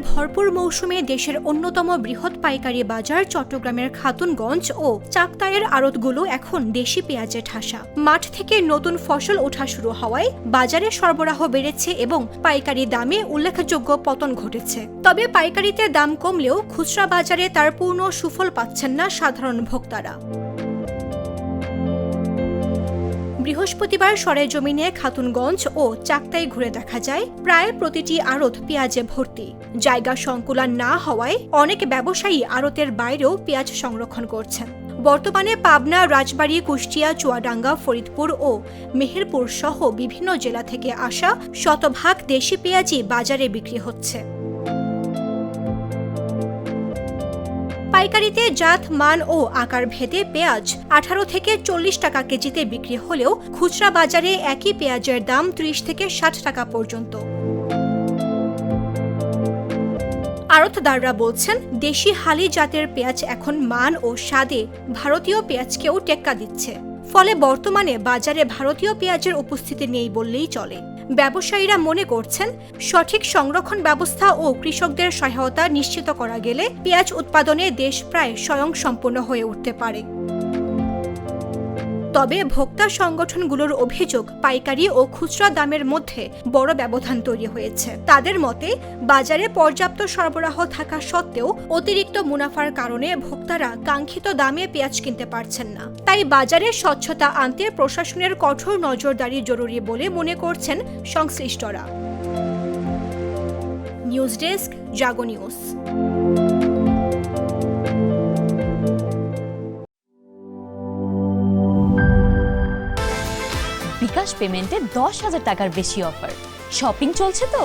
ভরপুর মৌসুমে দেশের অন্যতম বৃহৎ পাইকারি বাজার চট্টগ্রামের খাতুনগঞ্জ ও চাকতাইয়ের আড়তগুলো এখন দেশি পেঁয়াজে ঠাসা। মাঠ থেকে নতুন ফসল ওঠা শুরু হওয়ায় বাজারে সরবরাহ বেড়েছে এবং পাইকারি দামে উল্লেখযোগ্য পতন ঘটেছে। তবে পাইকারিতে দাম কমলেও খুচরা বাজারে তার পূর্ণ সুফল পাচ্ছেন না সাধারণ ভোক্তারা। বৃহস্পতিবার সরেজমিনে খাতুনগঞ্জ ও চাকতাই ঘুরে দেখা যায় প্রায় প্রতিটি আড়ত পেঁয়াজে ভর্তি। জায়গা সংকুলান না হওয়ায় অনেক ব্যবসায়ী আড়তের বাইরেও পেঁয়াজ সংরক্ষণ করছেন। বর্তমানে পাবনা, রাজবাড়ী, কুষ্টিয়া, চুয়াডাঙ্গা, ফরিদপুর ও মেহেরপুর সহ বিভিন্ন জেলা থেকে আসা শতভাগ দেশি পেঁয়াজই বাজারে বিক্রি হচ্ছে। পাইকারিতে জাত, মান ও আকার ভেদে পেঁয়াজ 18 থেকে 40 টাকা কেজিতে বিক্রি হলেও খুচরা বাজারে একই পেঁয়াজের দাম 30 থেকে 60 টাকা পর্যন্ত। আড়তদাররা বলছেন, দেশি হালি জাতের পেঁয়াজ এখন মান ও স্বাদে ভারতীয় পেঁয়াজকেও টেক্কা দিচ্ছে। ফলে বর্তমানে বাজারে ভারতীয় পেঁয়াজের উপস্থিতি নেই বললেই চলে। ব্যবসায়ীরা মনে করছেন, সঠিক সংরক্ষণ ব্যবস্থা ও কৃষকদের সহায়তা নিশ্চিত করা গেলে পেঁয়াজ উৎপাদনে দেশ প্রায় স্বয়ংসম্পূর্ণ হয়ে উঠতে পারে। তবে ভোক্তা সংগঠনগুলোর অভিযোগ, পাইকারি ও খুচরা দামের মধ্যে বড় ব্যবধান তৈরি হয়েছে। তাদের মতে, বাজারে পর্যাপ্ত সরবরাহ থাকা সত্ত্বেও অতিরিক্ত মুনাফার কারণে ভোক্তারা কাঙ্ক্ষিত দামে পেঁয়াজ কিনতে পারছেন না। তাই বাজারে স্বচ্ছতা আনতে প্রশাসনের কঠোর নজরদারি জরুরি বলে মনে করছেন সংশ্লিষ্টরা। নিউজ ডেস্ক, জাগো নিউজ। বিকাশ পেমেন্টে 10,000 টাকার বেশি অফার। শপিং চলছে তো।